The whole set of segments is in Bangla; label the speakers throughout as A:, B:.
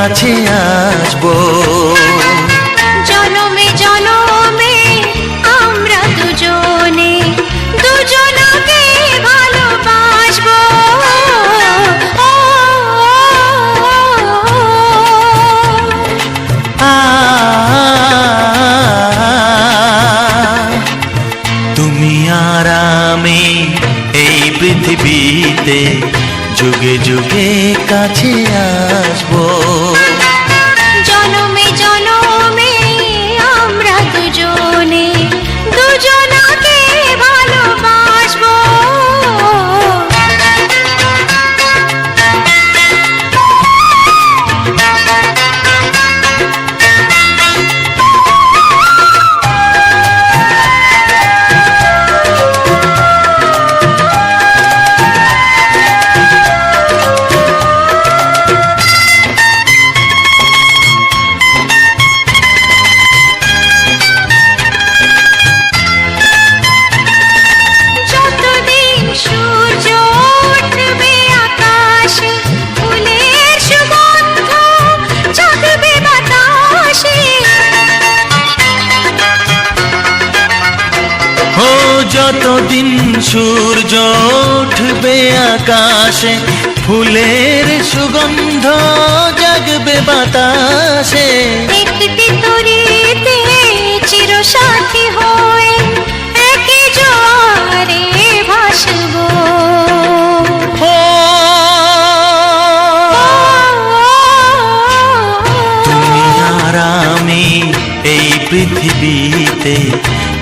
A: কাছে আসবো।
B: জনমে জনমে আমরা দুজনে দুজনকে ভালোবাসবো।
A: তুমি আর আমি এই পৃথিবীতে যুগে যুগে কাছে আসবো।
B: জনমে জনমে আমরা দুজনে দুজনকে ভালোবাসবো।
A: যতদিন সূর্য উঠবে আকাশে, ফুলের সুগন্ধ জাগবে বাতাসে।
B: একটি তরিতে চিরসাথী হয়ে একই জোয়ারে ভাসবো।
A: তুমি আর আমি এই পৃথিবীতে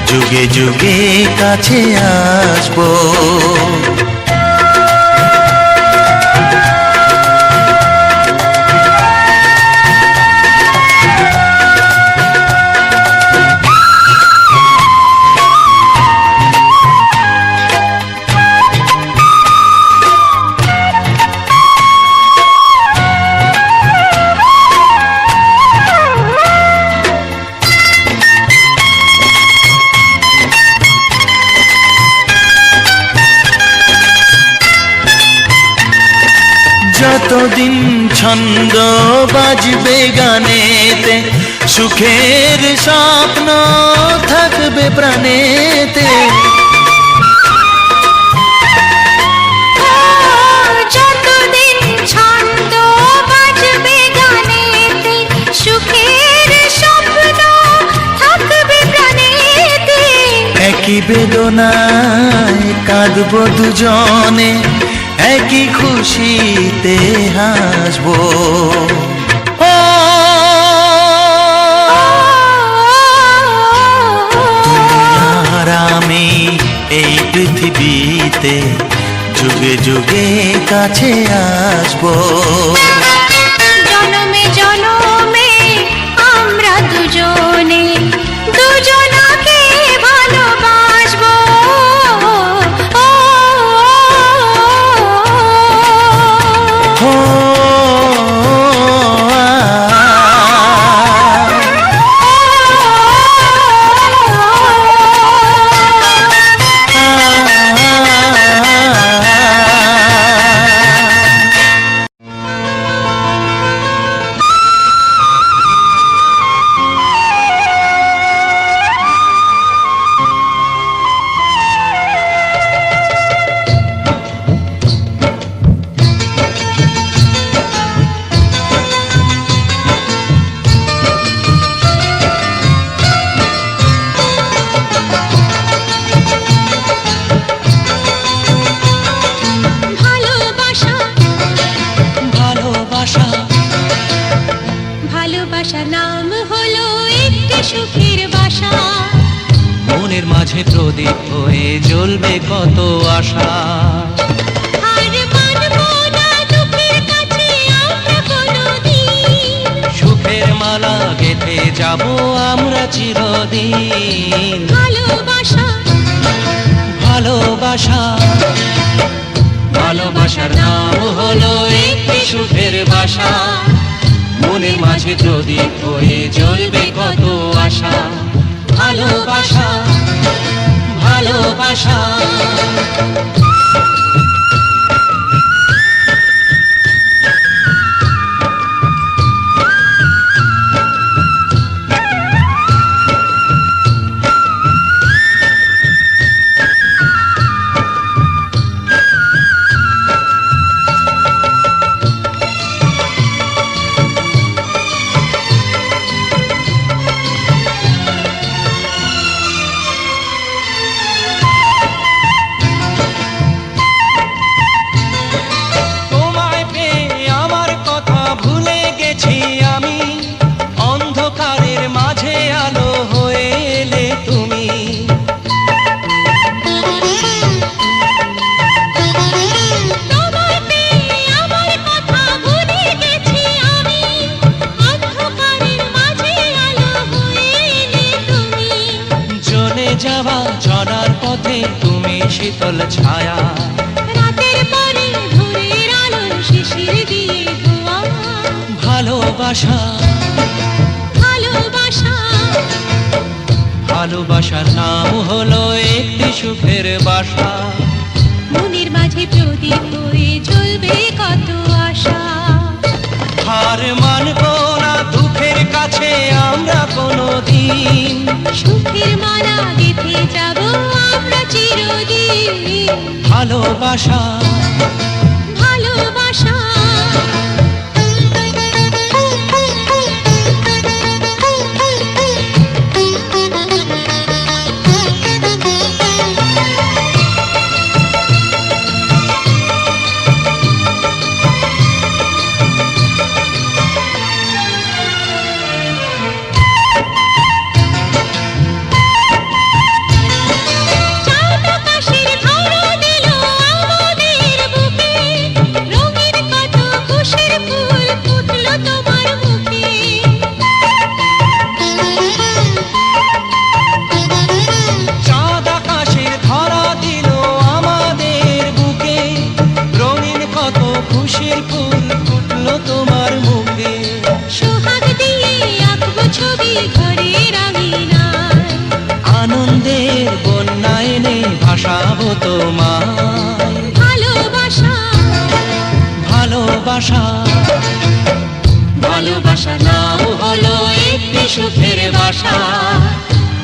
A: যুগে যুগে কাছে আসবো। যতদিন ছন্দ বাজবে গানেতে, সুখের স্বপ্ন থাকবে প্রাণেতে।
B: যতদিন ছন্দ বাজবে গানেতে, সুখের স্বপ্ন থাকবে প্রাণেতে।
A: একই বেদনায় কাঁদবো দুজনে, একই খুশিতে হাসবো। তুমি আর আমি এই পৃথিবীতে যুগে যুগে কাছে আসবো।
B: জনমে জনমে আমরা দুজনে দুজনকে ভালোবাসবো। ভালোবাসার নাম হলো একটি সুখের বাসা।
C: মনের মাঝে প্রদীপ হয়ে জ্বলবে কত আশা।
B: আর মানবো না দুঃখের কাছে আমরা কোনোদিন।
C: সুখের মালা গেঁথে যাব আমরা চিরদিন।
B: ভালোবাসা
C: ভালোবাসা ভালোবাসার নাম হলো একটি সুখের বাসা। মনের মাঝে প্রদীপ হয়ে জ্বলবে কত আশা। ভালোবাসা ভালোবাসা। যাওয়া চলার পথে তুমি শীতল ছায়া,
B: রাতের পরে ভোরের আলো শিশির দিয়ে ধোয়া।
C: ভালোবাসা
B: ভালোবাসা
C: ভালোবাসার নাম হলো একটি সুখের বাসা,
B: মনের মাঝে প্রদীপ হয়ে জ্বলবে কত আশা।
C: হার মানবো না দুঃখের কাছে আমরা কোনোদিন,
B: সুখের মালা গেঁথে যাব আমরা চিরদিন।
C: ভালোবাসা
B: ভালোবাসা
C: খুশির ফুল ফুটলো তোমার মুখে,
B: সোহাগ দিয়ে আঁকবো ছবি ঘরের আঙিনায়।
C: আনন্দের বন্যা এনে ভাসাবো তোমায়।
B: ভালোবাসা
C: ভালোবাসা ভালোবাসার নাম হলো একটি সুখের বাসা,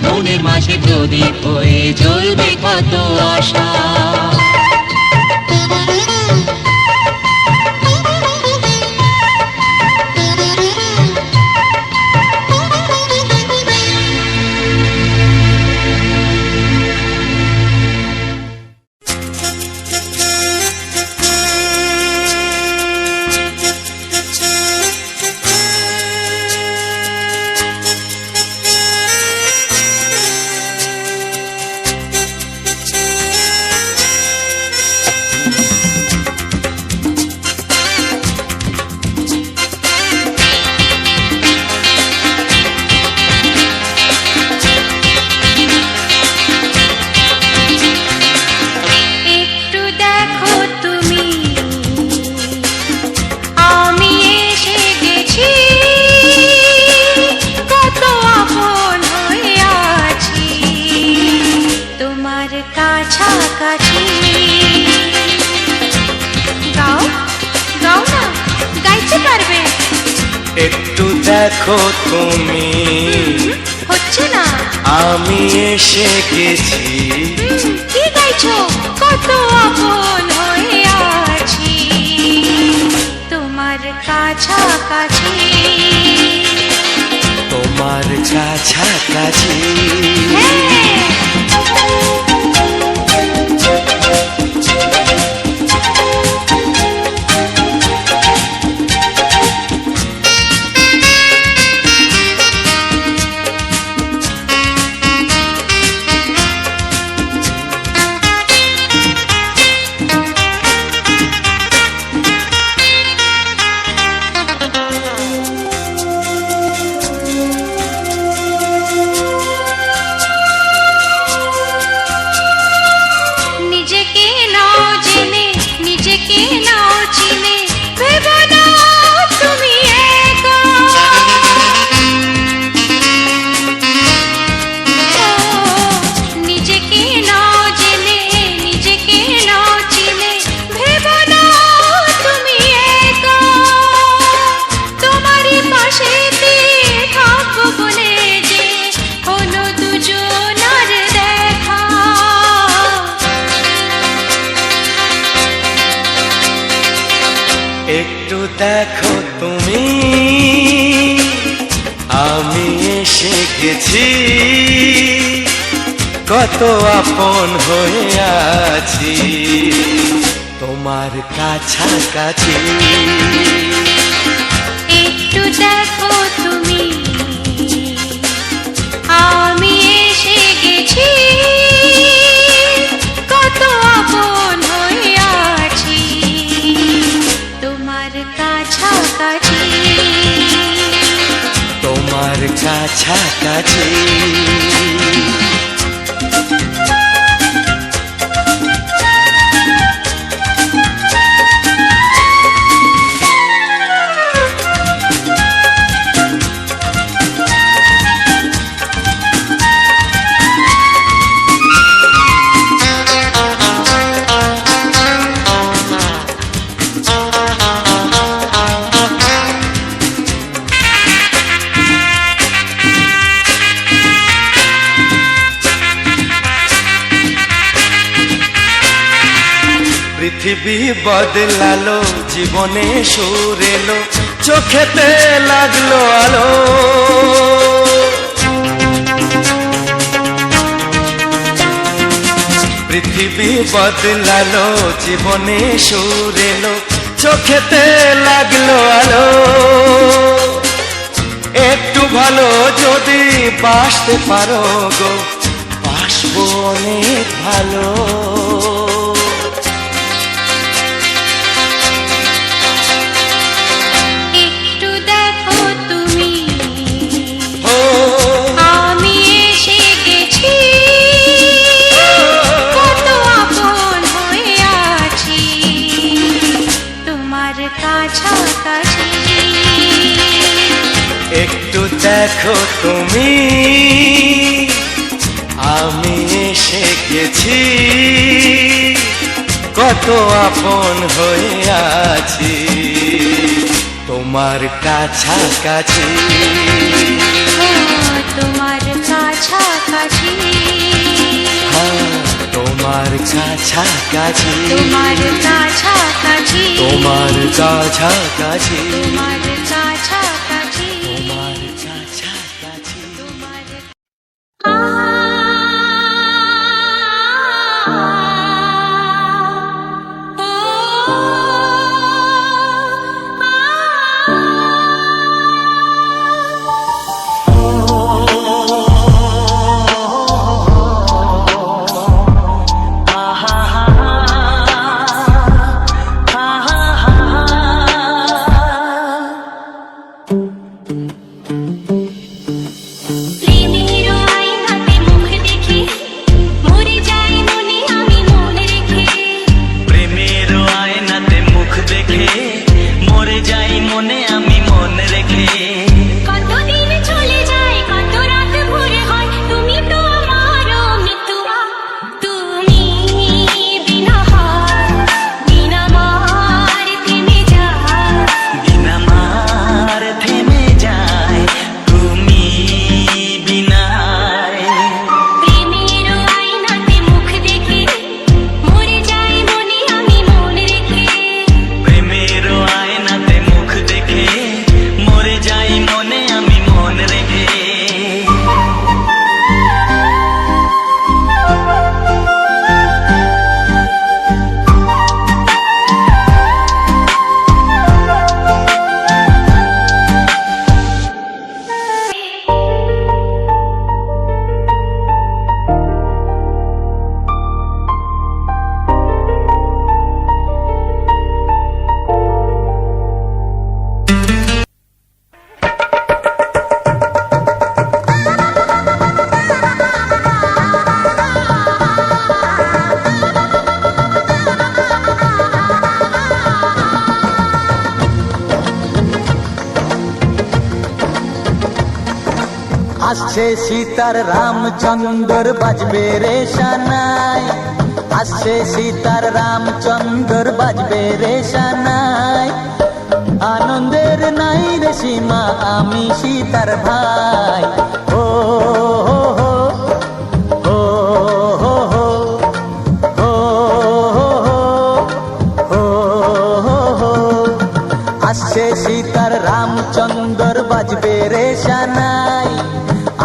C: মনের মাঝে প্রদীপ হয়ে জ্বলবে কত আশা। একটু দেখো তুমি,
B: হচ্ছে না
C: আমি এসে গেছি।
B: কি গাইছো? কত আপন হয়ে আছি তোমার কাছাকাছি,
C: তোমার কাছাকাছি। একটু দেখো তুমি, আমি এসে গেছি। কত আপন হয়ে আছি তোমার কাছাকাছি।
B: একটু দেখো তুমি, আমি এসে গেছি। কত আপন হয়ে আছি তোমার কাছাকাছি,
C: তোমার কাছাকাছি।
A: পৃথিবী বদলালো, জীবনে সুর এলো, চোখেতে লাগলো আলো। পৃথিবী বদলালো, জীবনে সুর এলো, চোখেতে লাগলো আলো। একটু ভালো যদি বাসতে পারো গো, বাসবো অনেক ভালো।
B: একটু দেখো তুমি, আমি এসে গেছি, কত আপন হয়ে আছি তোমার কাছাকাছি।
A: একটু দেখো তুমি, আমি এসে গেছি, কত আপন হয়ে আছি তোমার কাছাকাছি।
B: তোমার কাছাকাছি,
A: তোমার কাছাকাছি,
B: তোমার কাছাকাছি,
A: তোমার কাছাকাছি,
B: তোমার কাছাকাছি,
A: তোমার কাছাকাছি।
B: তোমার প্রেমের আয়নাতে মুখ দেখে মরে যাই মনে আমি মন রেখে।
A: প্রেমের আয়নাতে মুখ দেখে মরে যাই মনে আমি মন রেখে।
B: কতদিন চলে যায়, কত রাত ভোর হয়, তুমি তো আমারও মৃত্যুয়া। তুমি বিনা হার, বিনা মার থেমে যায়,
A: দিন আমার থেমে যায়, তুমি বিনায়।
B: প্রেমের আয়নাতে মুখ দেখে মরে যাই মনে আমি মন রেখে।
A: প্রেমের আয়নাতে মুখ দেখে মরে যাই মনে আমি মন রেখে।
D: আসছে সীতার রামচন্দ্র বাজবে রে সানাই, আসছে সীতার রামচন্দ্র বাজবে রে সানাই। আনন্দের নাই রে সীমা আমি সীতার ভাই। ও হো হো, ও হো হো, ও হো হো, ও হো হো। আসছে সীতার রামচন্দ্র বাজবে রে সানাই,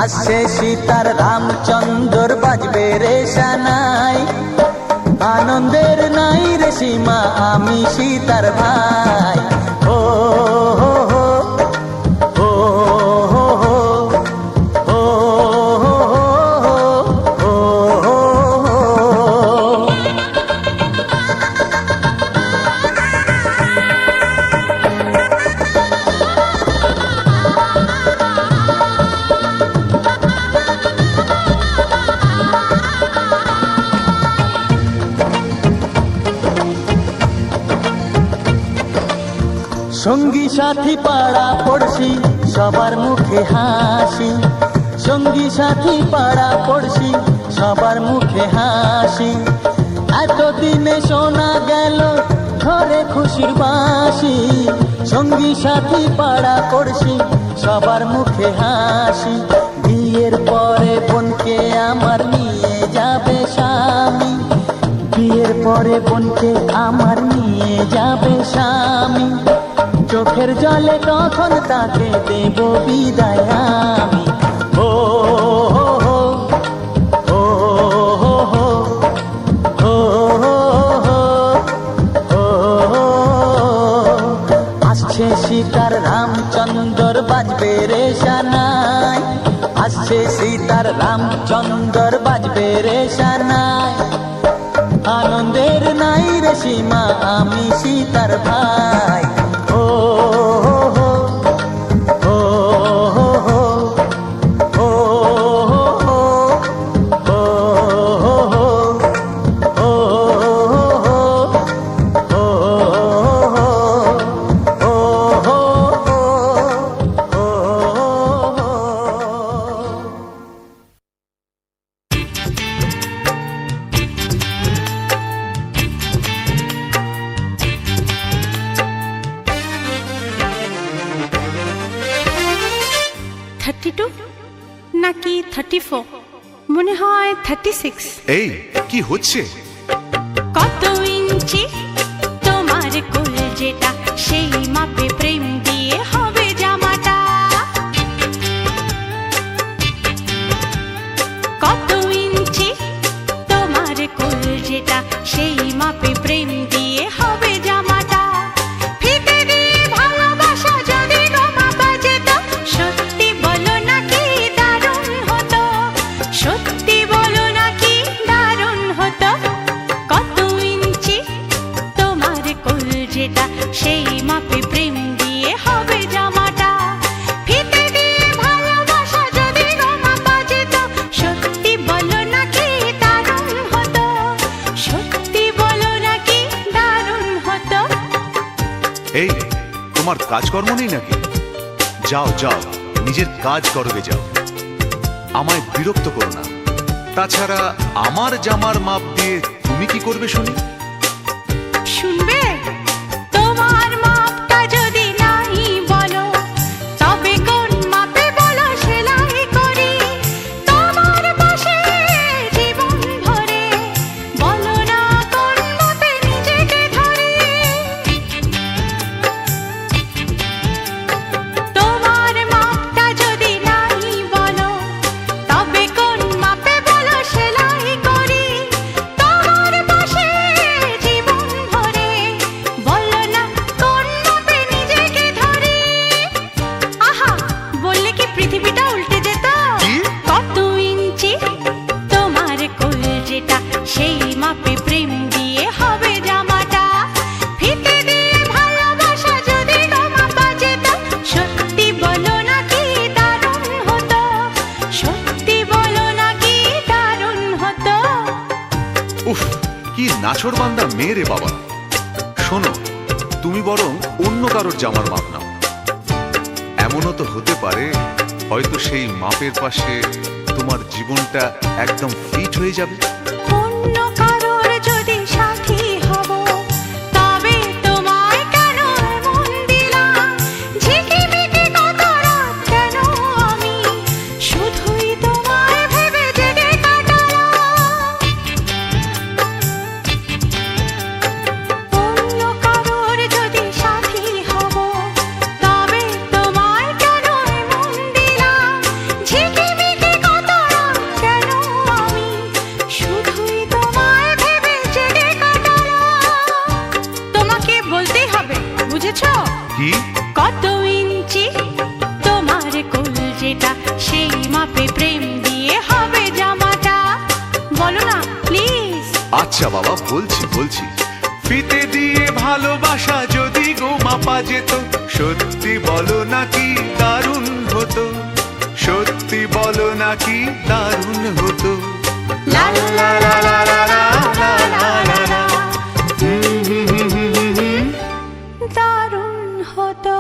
D: আসছে সীতার রামচন্দ্র বাজবে রে সানাই। আনন্দের নাই রে সীমা আমি সীতার ভাই। ও হো হো, ও হো হো, ও হো হো, ও হো হো। সঙ্গী সাথী পাড়া পড়শি সবার মুখে হাসি, সঙ্গী সাথী পাড়া পড়শি সবার মুখে হাসি। এতদিনে শোনা গেল ঘরে খুশির বাঁশি, সঙ্গী সাথী পাড়া পড়শি সবার মুখে হাসি। বিয়ের পরে বোনকে আমার নিয়ে যাবে স্বামী, বিয়ের পরে বোনকে আমার নিয়ে যাবে স্বামী, চোখের জলে তখন তাকে দেব বিদায় আমি। ও হো হো, ও হো হো, ও হো হো, ও হো। আসছে সীতার রামচন্দ্র বাজবে রে সানাই, আসছে সীতার রামচন্দ্র বাজবে রে সানাই। আনন্দের নাই রে সীমা আমি সীতার ভাই। ও হো হো, ও হো হো, ও হো হো, ও হো হো, ও হো হো, ও হো
B: নাকি 34, মনে হয় 36।
E: এই কি হচ্ছে?
B: কত ইঞ্চি তোমার কোল যেটা, সেই মাপে প্রেম দিয়ে হবে জামাটা। কত ইঞ্চি তোমার কোল যেটা, সেই মাপে প্রেম দিয়ে হবে জামাটা। ফিতে দিয়ে ভালোবাসা যদি গোমাপা যেত, সত্যি বলো নাকি দারুণ হতো, সত্যি বলো নাকি দারুণ হতো। কত ইঞ্চি তোমার কোল যেটা, সেই মাপে প্রেম দিয়ে হবে জামাটা। ফিতে দিয়ে ভালোবাসা যদি গোমাপা যেত, সত্যি বলো নাকি দারুণ হতো, সত্যি বলো নাকি দারুণ হতো।
E: এই তোমার কাজকর্ম নেই নাকি? যাও যাও, নিজের কাজ করবে যাও, আমায় বিরক্ত করো না। তাছাড়া আমার জামার মাপ দিয়ে তুমি কি করবে শুনি?
B: শুনবে? তোমার মাপটা যদি নাই বলো, তবে কোন মাপে বলো সেলাই করি তোমার পাশে জীবন ভরে। বলো না কোন মাপে নিজেকে ধরি। তোমার মাপটা যদি নাই বলো, তবে কোন মাপে বলো সেলাই করি তোমার পাশে জীবন ভরে। বলো না কোন মাপে নিজেকে ধরি। আহা, বললে কি পৃথিবীটা উল্টে যেত? কত ইঞ্চি তোমার কোল যেটা, সেই মাপে প্রেম দিয়ে হবে জামাটা। ফিতে দিয়ে ভালোবাসা যদি গোমাপা যেত, সত্যি বলো নাকি দারুণ হতো, সত্যি বলো নাকি দারুণ হতো।
E: উফ, কি নাছোড়বান্দা মেয়ে রে বাবা। শোনো, তুমি বরং অন্য কারোর জামার মাপ নাও। এমনও তো হতে পারে হয়তো সেই মাপের পাশে তোমার জীবনটা একদম ফিট হয়ে যাবে।
B: অন্য কারোর যদি সাথী হব, তবে তোমায় কেন মন দিলাম? ঝিকিমিকি কত রাত কেন আমি শুধুই তোমায় ভেবে জেগে কাটালাম। অন্য কারোর যদি সাথী হব, তবে তোমায় কেন মন দিলাম? ঝিকিমিকি কত রাত কেন আমি শুধুই তোমায় ভেবে জেগে কাটালাম। তোমাকে বলতেই হবে, বুঝেছো?
E: কি?
B: কত ইঞ্চি তোমার কোল যেটা, সেই মাপে প্রেম দিয়ে হবে জামাটা। বলো না প্লিজ।
E: আচ্ছা বাবা, বলছি বলছি। ফিতে দিয়ে ভালোবাসা যদি গো মাপা যেত, সত্যি বলো নাকি দারুণ হতো, সত্যি বলো নাকি দারুণ হতো।
B: লা লা লা লা লা লা লা লা লা লা। দারুণ হতো।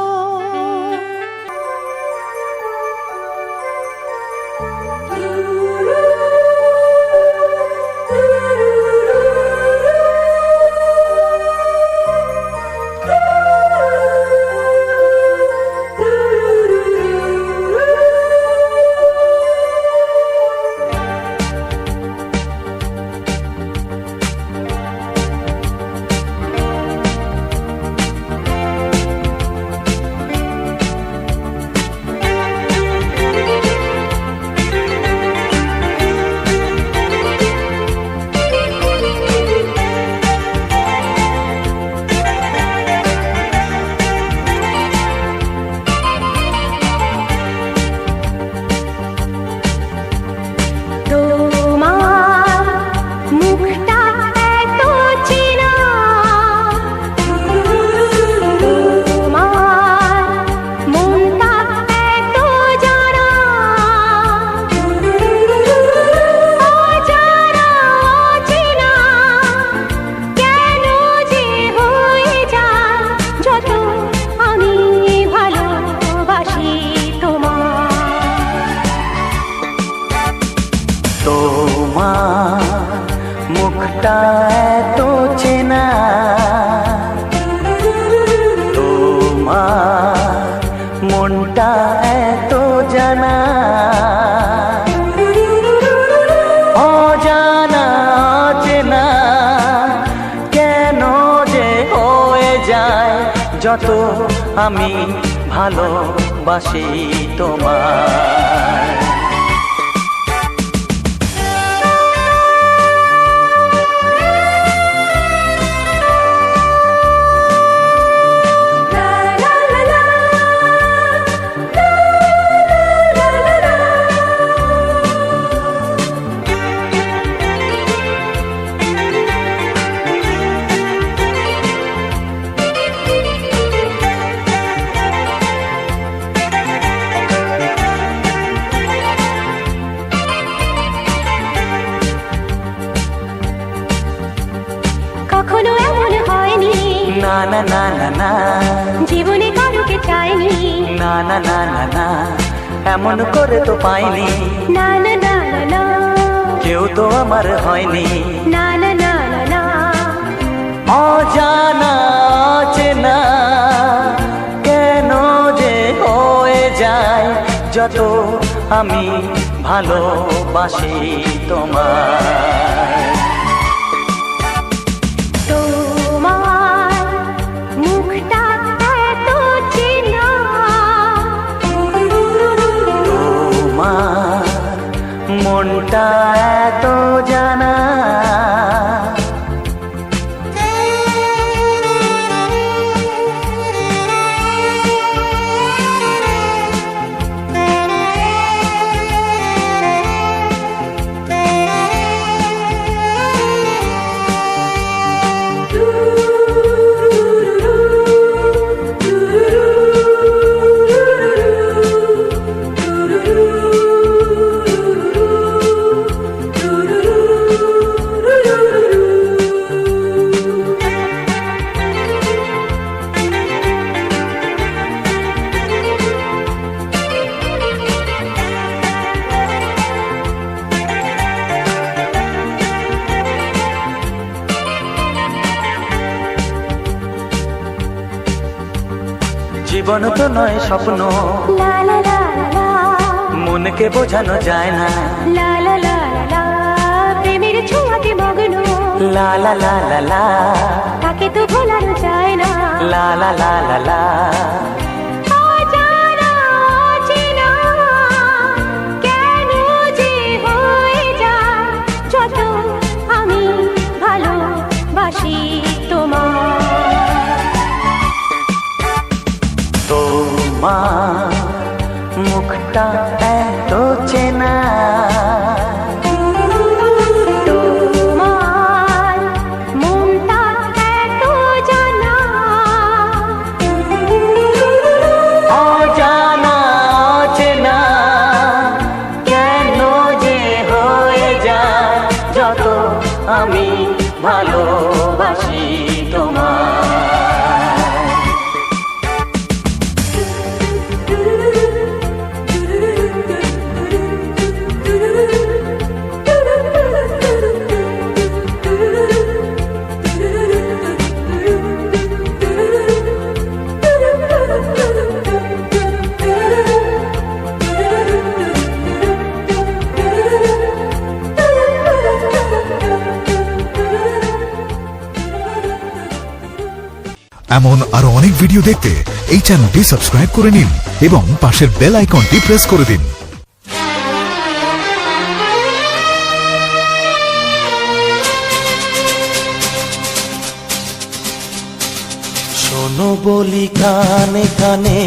D: তোমার মুখটা এত চেনা, তোমার মনটা এত জানা, অজানা চেনা কেন যে হয়ে যায় যত আমি ভালোবাসি তোমায়।
B: কখনো এমন হয়নি,
D: না না না না না,
B: জীবনে কারোকে চাইনি,
D: না না না না না, এমন করে তো পাইনি,
B: না না না না না,
D: কেউ তো আমার হয়নি,
B: না না না না না,
D: অজানা চেনা কেন যে হয়ে যায় যত আমি ভালোবাসি তোমায়।
B: তোমার মুখটা এত চেনা,
D: তোমার মনটা এত জানা, জীবন তো নয় স্বপ্ন,
B: লা লা লা লা,
D: মনকে বোঝানো যায় না,
B: লা লা লা লা, প্রেমের ছোঁয়াতে মগ্ন,
D: লা লা লা লা লা,
B: তাকে তো ভোলানো যায় না,
D: লা লা লা লা লা,
B: অজানা চেনা কেন যে হয়ে যায় যত আমি ভালোবাসি তোমায়।
D: তোমার মুখটা এত চেনা,
B: তোমার মনটা এত জানা,
D: অজানা চেনা কেন যে হয়ে যায় যত আমি ভালোবাসি তোমায়।
F: এমন আরো অনেক ভিডিও দেখতে এই চ্যানেলটি সাবস্ক্রাইব করে নিন এবং পাশের বেল আইকনটি প্রেস করে দিন।
D: শোনো বলি কানে কানে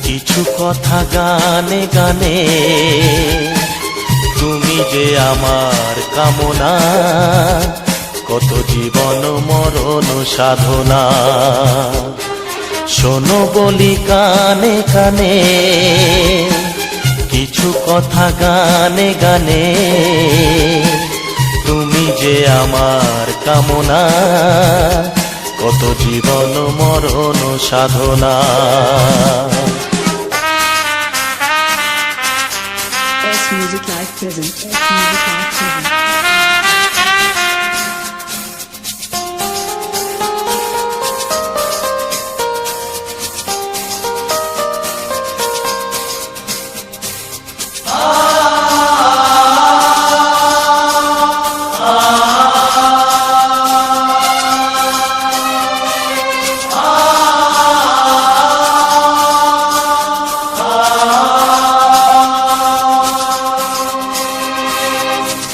D: কিছু কথা গানে গানে, তুমি যে আমার কামনা, কত জীবন মরণ সাধনা। শোনো বলি কানে কানে কিছু কথা গানে গানে, তুমি যে আমার কামনা, কত জীবন মরণ সাধনা।
G: S Music Live present. S Music Live present.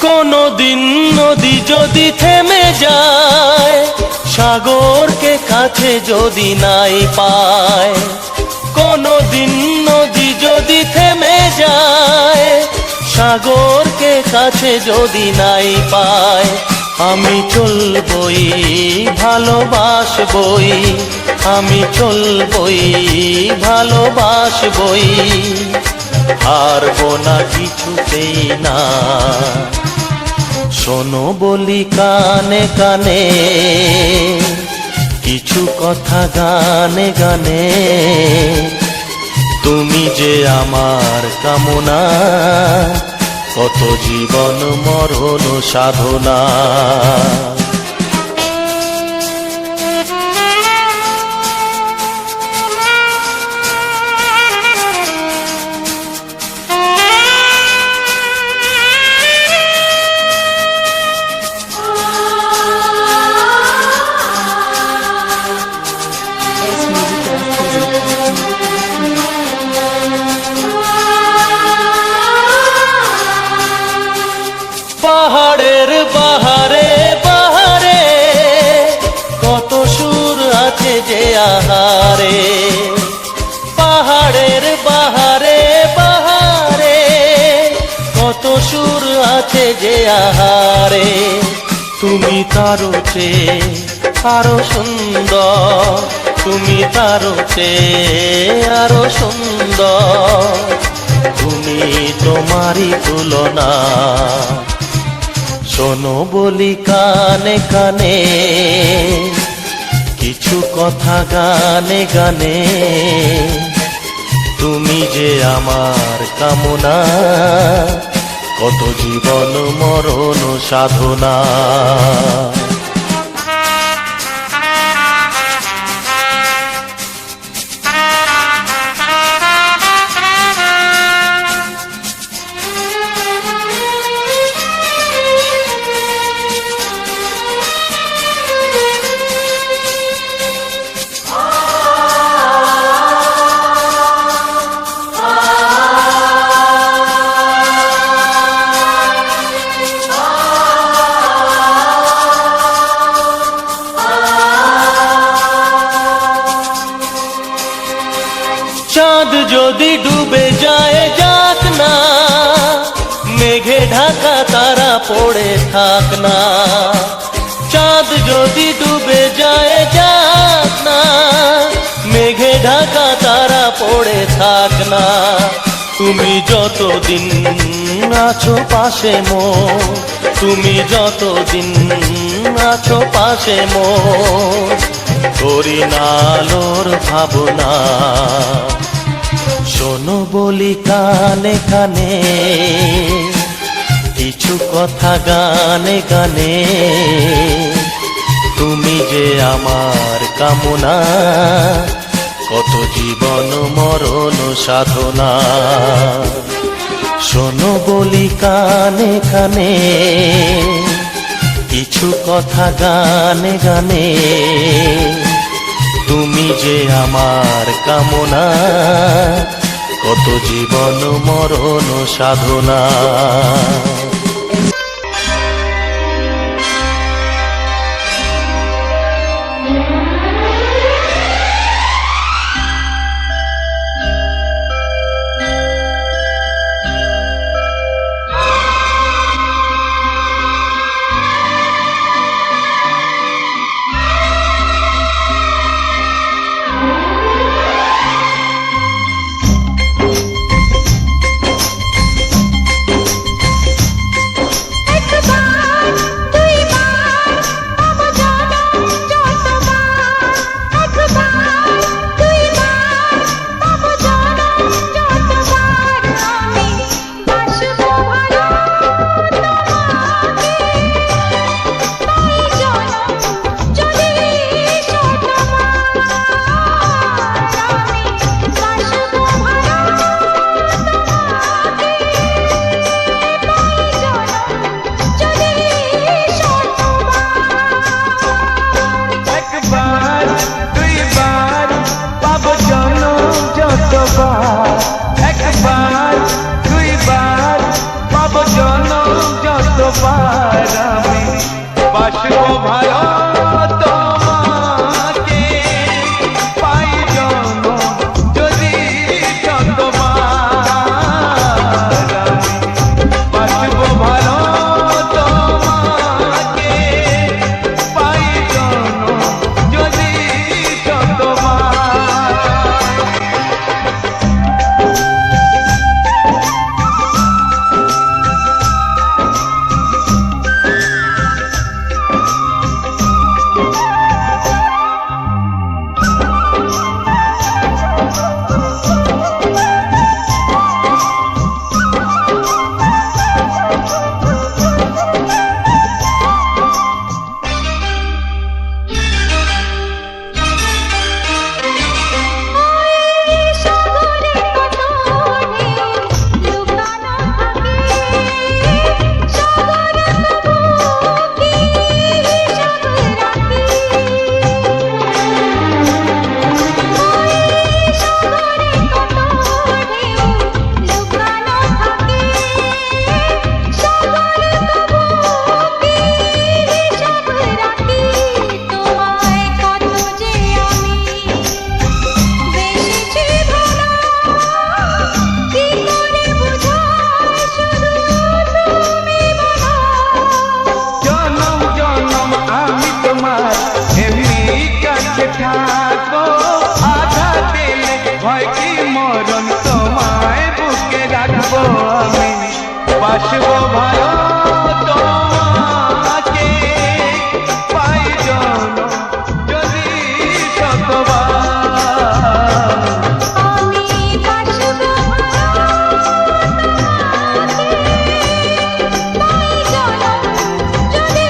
A: কোনদিন নদী যদি থেমে যায়, সাগরকে কাছে যদি নাই পায়, কোনদিন নদী যদি থেমে যায়, সাগরকে কাছে যদি নাই পায়, আমি চলবই ভালোবাসবই, আমি চলবই ভালোবাসবই, হারবো না কিছুতেই না। শোনো বলি কানে কানে, কিছু কথা গানে গানে, তুমি যে আমার কামনা, কত জীবন মরণ সাধনা।
G: S Music Live present.
A: পাহাড়ের বাহারে বাহারে, কত সুর আছে যে আহারে, পাহাড়ের বাহারে বাহারে, কত সুর আছে যে আহারে, তুমি তারও চেয়ে আরো সুন্দর, তুমি তারও চেয়ে আরো সুন্দর, তুমি তোমারই তুলনা। শোনো বলি কানে কানে, কিছু কথা গানে গানে, তুমি যে আমার কামনা, কত জীবন মরণ সাধনা। চাঁদ যদি ডুবে যায় যাক না, মেঘে ঢাকা তারা পড়ে থাক না, চাঁদ যদি ডুবে যায় যাক না, মেঘে ঢাকা তারা পড়ে থাক না, তুমি যতদিন আছো পাশে মোর, তুমি যতদিন আছো পাশে মোর, করি না আলোর ভাবনা। শোনো বলি কানে কানে, কিছু কথা গানে গানে, তুমি যে আমার কামনা, কত জীবন মরণ সাধনা। শোনো বলি কানে কানে, কিছু কথা গানে গানে, তুমি যে আমার কামনা, কত জীবন মরণ সাধনা।
H: থাকবো আঘাত দিলে ভয় কি মরণ তোমায় বুকে রাখবো আমি বাসবো ভালো তোমাকে পাই জনম যদি শতবার
B: আমি বাসবো তাই জনম যদি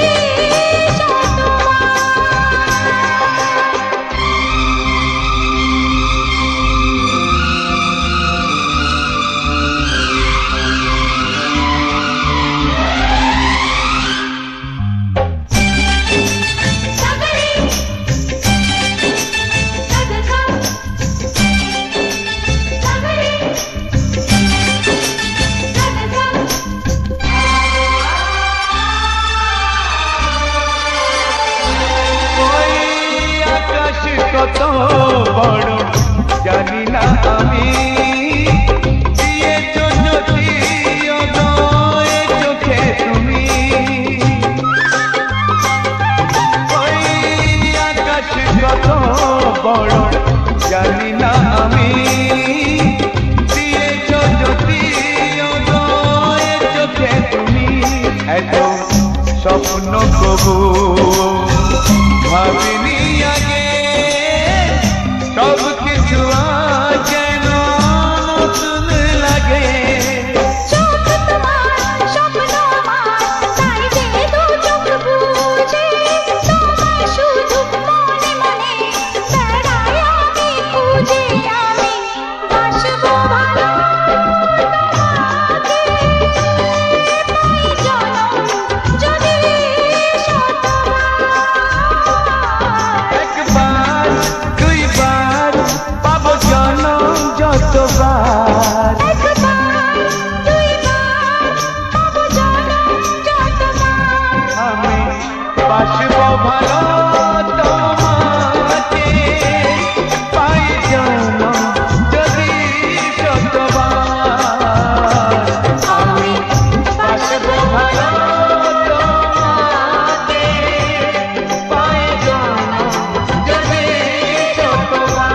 H: ওই আকাশ কত বড় জানি না আমি দিয়েছ যদি অদয় চোখে তুমি ওই আকাশ কত বড় জানি না আমি দিয়েছ যদি অদয় চোখে তুমি এত স্বপ্ন কবু ভাবিনি আগে সব কিছু আজ যেন নতুন লাগে
B: চোখ তোমার স্বপ্ন আমার তাই যে দু চোখ বুঝে তোমায় শুধু মনে মনে বেড়াই আমি খুঁজে আমি বাসবো ভালো তোমাকে পাই জনম যদি শতবার
H: একবার দুইবার পাবো জনম যতবার
B: একবার দুইবার পাবো জনম যতবার
H: আমি বাসবো ভালো তোমাকে পাই জনম যদি শতবার আমি বাসবো ভালো তোমাকে পাই জনম যদি শতবার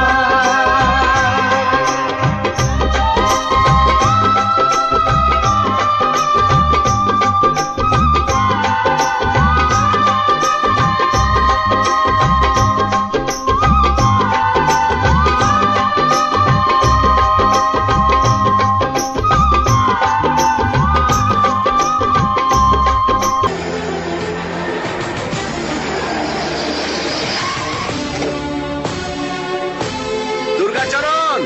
E: দুর্গাচরণ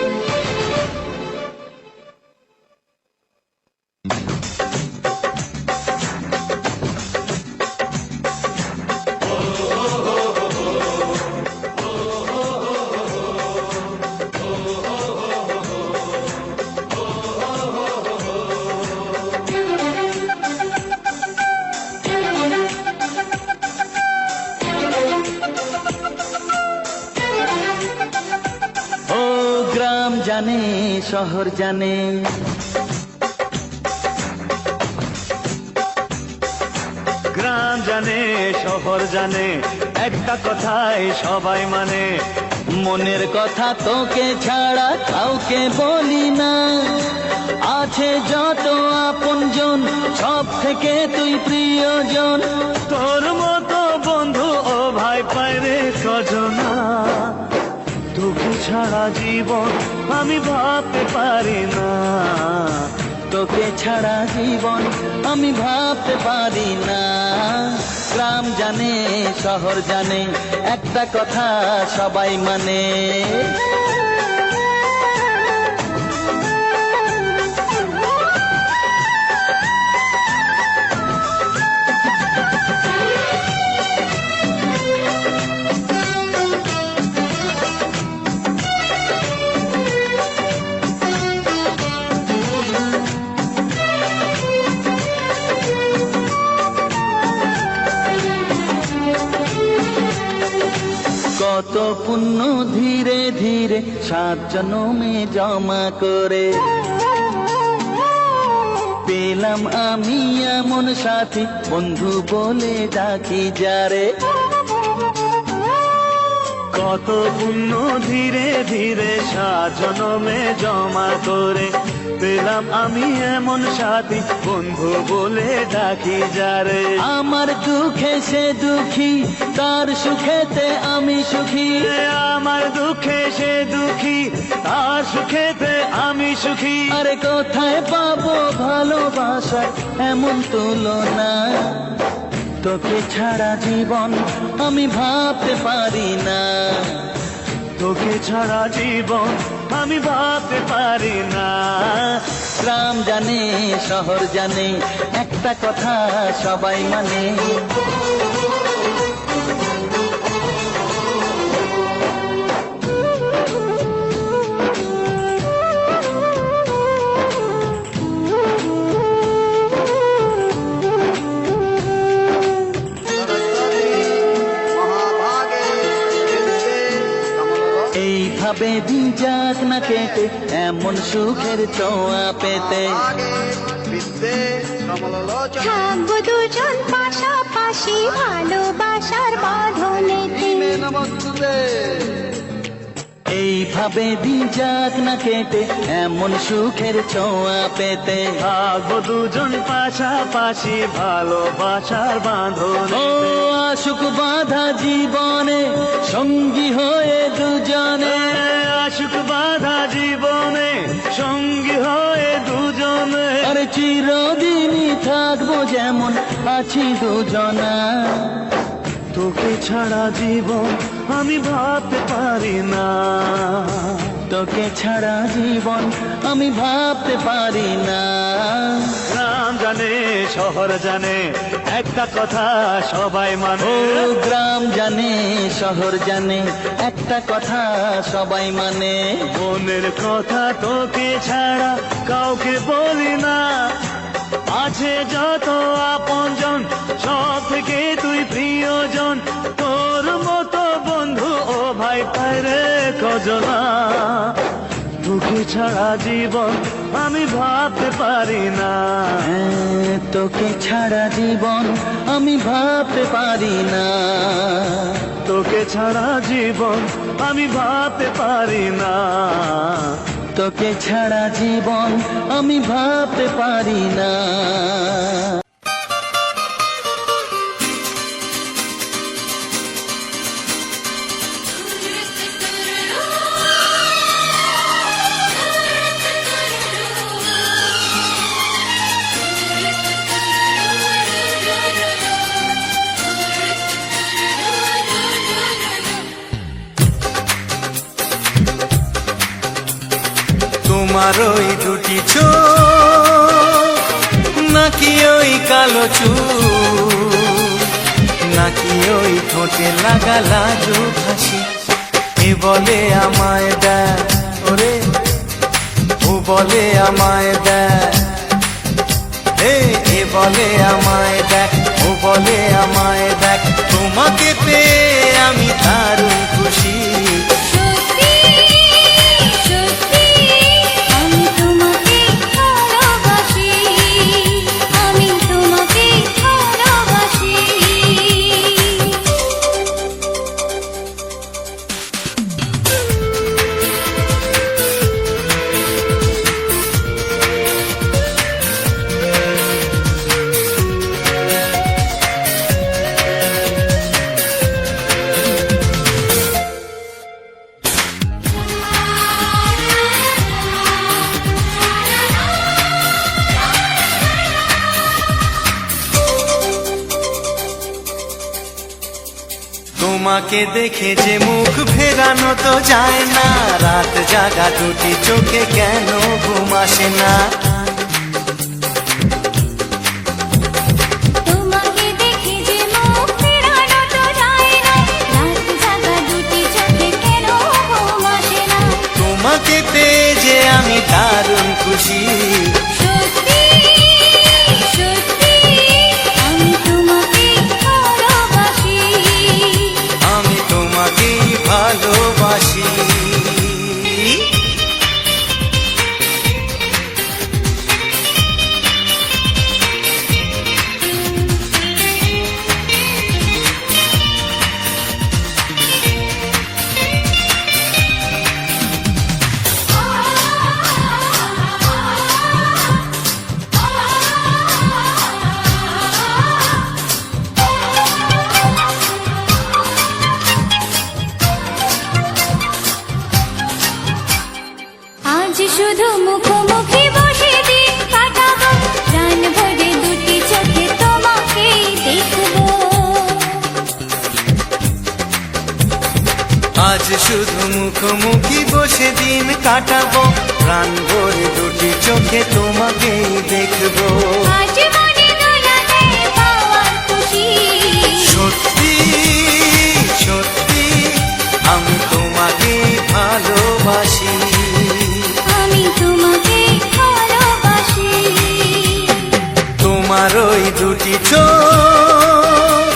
A: ও গ্রাম জানে শহর জানে গ্রাম জানে শহর জানে একটা কথাই সবাই মানে মনের কথা তোকে ছাড়া কাউকে বলি না আছে যত আপনজন সব থেকে তুই প্রিয়জন তোর মতো বন্ধু ও ভাই পাইরে কজনা তোকে ছাড়া জীবন আমি ভাবতে পারি না তোকে ছাড়া জীবন আমি ভাবতে পারি না গ্রাম জানে শহর জানে একটা কথা সবাই মানে কত পুণ্য ধীরে ধীরে 7 জন্মে জমা করে পেলাম আমি এমন সাথী বন্ধু বলে ডাকি যারে কত পুণ্য ধীরে ধীরে সাজনমে জমা করে পেলাম আমি এমন সাথী, বন্ধু বলে ডাকি যারে। আমার দুঃখে সে দুঃখী, তার সুখেতে আমি সুখী। আমার দুঃখে সে দুঃখী, তার সুখেতে আমি সুখী। আরে কোথায় পাবো ভালোবাসা এমন তুলনা, তোকে ছাড়া জীবন আমি ভাবতে পারি না। তোকে ছাড়া জীবন আমি ভাবতে পারি না। গ্রাম জানে শহর জানে, একটা কথা সবাই মানে, এইভাবে দিন যাক না কেটে, এমন সুখের ছোঁয়া পেতে।
B: থাকবো দুজন পাশাপাশি ভালোবাসার বাঁধনেতে।
A: এইভাবে দিন যাক না কেটে, এমন সুখের ছোঁয়া পেতে। থাকবো দুজন পাশাপাশি ভালোবাসার বাঁধনে। ও আশুক বাঁধা জীবনে সঙ্গী হয়ে দুজনে। আশুক বাঁধা জীবনে সঙ্গী হয়ে দুজনে। আরে চিরদিনই থাকবো যেমন আছি দুজনা। তোকে ছাড়া জীবন আমি ভাবতে পারি না। তোকে ছাড়া জীবন আমি ভাবতে পারি না। গ্রাম জানে শহর জানে, একটা কথা সবাই মানে। ও গ্রাম জানে শহর জানে, একটা কথা সবাই মানে। মনের কথা তোকে ছাড়া কাউকে বলি না। আছে যত আপনজন, সব থেকে তুই প্রিয়জন। তোর মতো বন্ধু ও ভাই পাইরে কজনা। তোকে ছাড়া জীবন আমি ভাবতে পারি না। তোকে ছাড়া জীবন আমি ভাবতে পারি না। তোকে ছাড়া জীবন আমি ভাবতে পারি না। তোকে ছাড়া জীবন আমি ভাবতে পারি না। তোমার ওই দুটি চোখ, নাকি ওই কালো চুল, নাকি ওই ঠোঁটে লাগা লাজুক হাসি। এ বলে আমায় দেখ ওরে, ও বলে আমায় দেখ। এ বলে আমায় দেখ, ও বলে আমায় দেখ। তোমাকে পেয়ে আমি দারুণ খুশি। তোমাকে দেখে যে মুখ ফেরানো তো যায় না। রাত জাগা দুটি চোখে কেন ঘুম আসে না।
B: তোমাকে দেখে যে মুখ ফেরানো তো যায় না। রাত জাগা দুটি চোখে কেন ঘুম আসে না।
A: তোমাকে পেয়ে যে আমি দারুণ খুশি।
B: সত্যি সত্যি আমি তোমাকে ভালোবাসি।
A: আমি তোমাকেই ভালোবাসি। মুখোমুখি বসে দিন কাটাবো, প্রাণ ভরে দুটি চোখে তোমাকেই দেখবো।
B: আজ মনে দোলা দেয় পাওয়ার খুশি,
A: সত্যি সত্যি আমি তোমাকে ভালোবাসি,
B: আমি তোমাকে ভালোবাসি।
A: তোমার ওই দুটি চোখ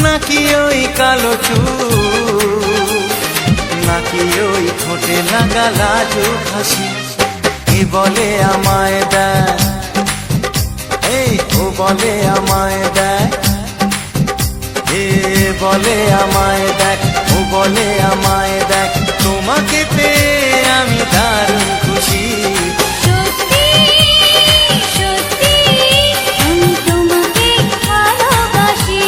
A: নাকি ওই কালো চুল, নাকি ওই ঠোঁটে লাগা লাজুক হাসি, কে বলে আমায় দেয়, এই ও বলে আমায় দেয়, এ বলে আমায় দেখ, ও বলে আমায় দেখ, তোমাকে পেয়ে আমি দারুণ খুশি।
B: সত্যি সত্যি আমি তোমাকে ভালোবাসি,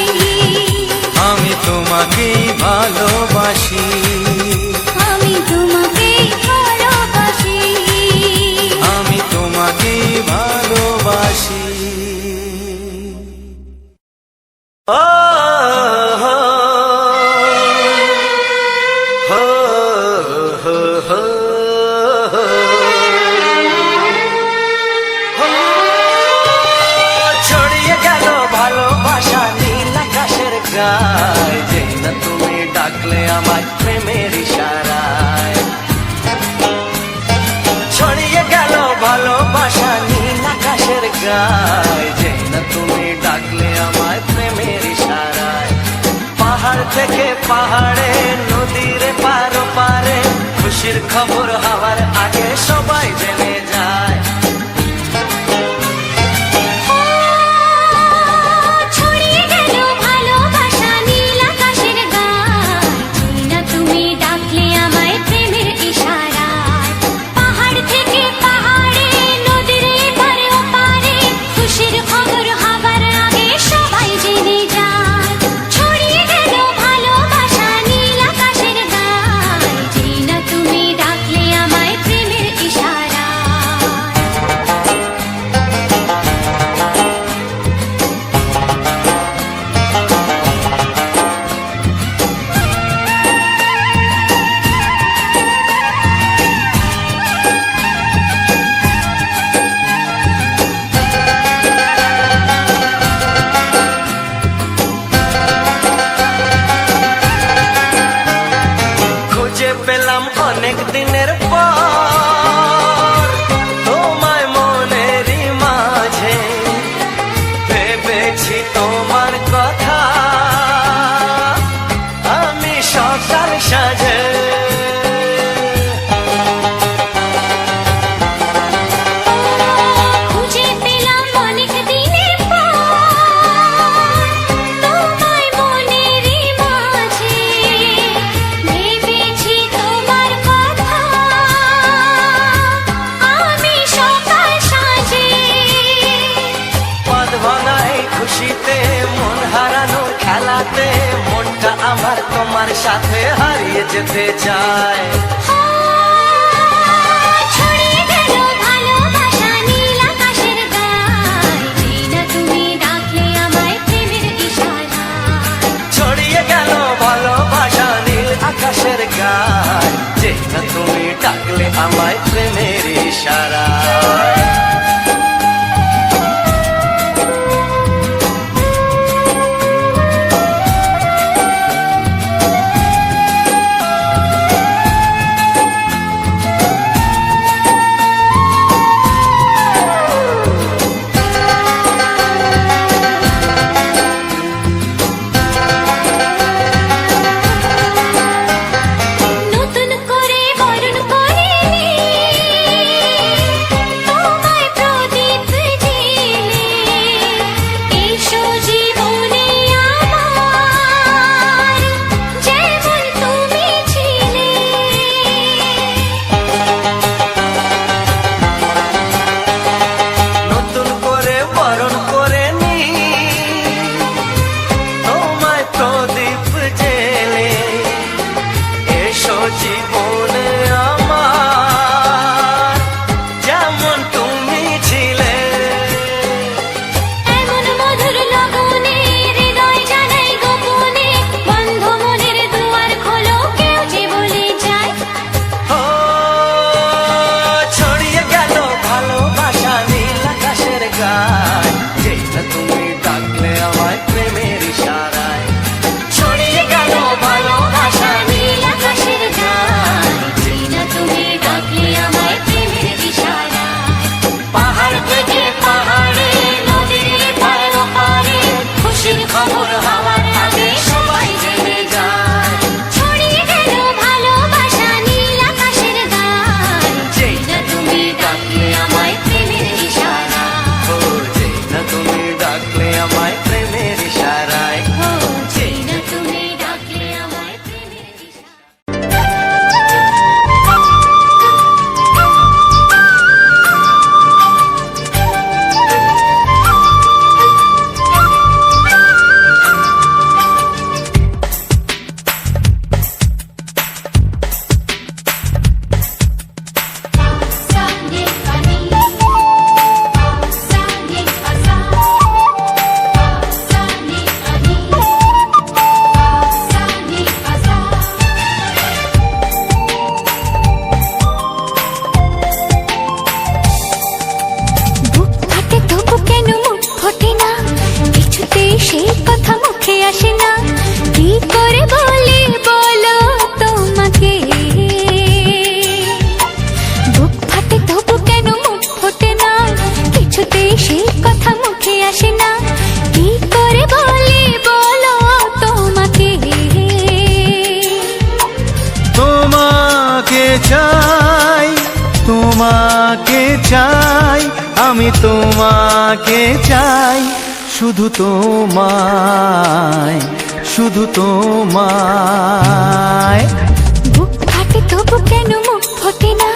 A: আমি তোমাকেই ভালোবাসি,
B: আমি তোমাকে ভালোবাসি,
A: আমি তোমাকেই ভালোবাসি। ও হো হো হো হো হো, ছড়িয়ে গেল ভালোবাসা নীল আকাশের গায়ে, যেই না তুমি ডাকলে আমার প্রেমের ইশারায়, ছড়িয়ে গেল ভালোবাসা নীল আকাশের গায়ে, যেই না তুমি ডাকলে আমার প্রেমের ইশারায়, পাহাড় থেকে পাহাড়ে নদীর পার পারে, খুশির খবর হওয়ার আগে সবাই জেনে যায়।
B: ছড়িয়ে গেল ভালোবাসা নীল আকাশের গায়ে, যেই না তুমি ডাকলে আমায় প্রেমের ইশারায়, পাহাড় থেকে পাহাড়ে নদীর এপারে ওপারে, খুশির খবর হবার আগে সবাই জেনে যায়। ছড়িয়ে গেল ভালোবাসা নীল আকাশের গায়ে, যেই না তুমি ডাকলে আমায় প্রেমের ইশারায়।
A: খুঁজে পেলাম অনেক দিনের পর তোমায় মনেরই মাঝে, ভেবেছি তোমার কথা আমি সকাল সাজে,
B: খুঁজে পেলাম অনেক দিনের পর তোমায় মনেরই মাঝে, ভেবেছি তোমার কথা আমি সকাল সাজে।
A: পদ ভাঙা এই খুশিতে মন হারানোর খেলাতে, মনটা আমার তোমার সাথে হারিয়ে যেতে চায়।
B: ছড়িয়ে গেল ভালোবাসা নীল আকাশের গায়ে, যেই না তুমি ডাকলে আমায় প্রেমের ইশারায়।
A: ছড়িয়ে গেল ভালোবাসা নীল আকাশের গায়, যে না তুমি ডাকলে আমায় প্রেমের ইশারায়। গায়, যেই না তুমি ডাকলে আমায় প্রেমের ইশারায়। ছড়িয়ে গেল ভালোবাসা নীল আকাশের গায়,
B: যেই না তুমি ডাকলে আমায় প্রেমের ইশারায়।
A: পাহাড় থেকে পাহাড়ে নদীর পার পারে খুশির খবর হওয়ার আগে সবাই জেনে যায়।
B: ছড়িয়ে গেল ভালোবাসা নীল আকাশের গায়,
A: যেই না তুমি
B: ডাকলে আমায় প্রেমের ইশারায়।
A: ও যেই না তুমি ডাকলে আমায় প্রেমের ইশারায়।
B: ও যেই না তুমি ডাকলে আমায় প্রেমের ইশারায়। Sani pani, sani asa, sani pani, sani asa. বুক ফাটে তবু কেন মুখ ফোটে না, কিছুতে সেই কথা মুখে আসে না, কি করে বলি বলো তোমাকে। বুক ফাটে তবু কেন মুখ ফোটে না, কিছুতে সেই কথা মুখে আসে না, কি করে বলি বলো তোমাকে।
H: তোমাকে চাই, তোমাকে চাই, আমি তোমাকে চাই, শুধু তোমায়, শুধু তোমায়।
B: বুক ফাটে তবু কেন মুখ ফোটে না,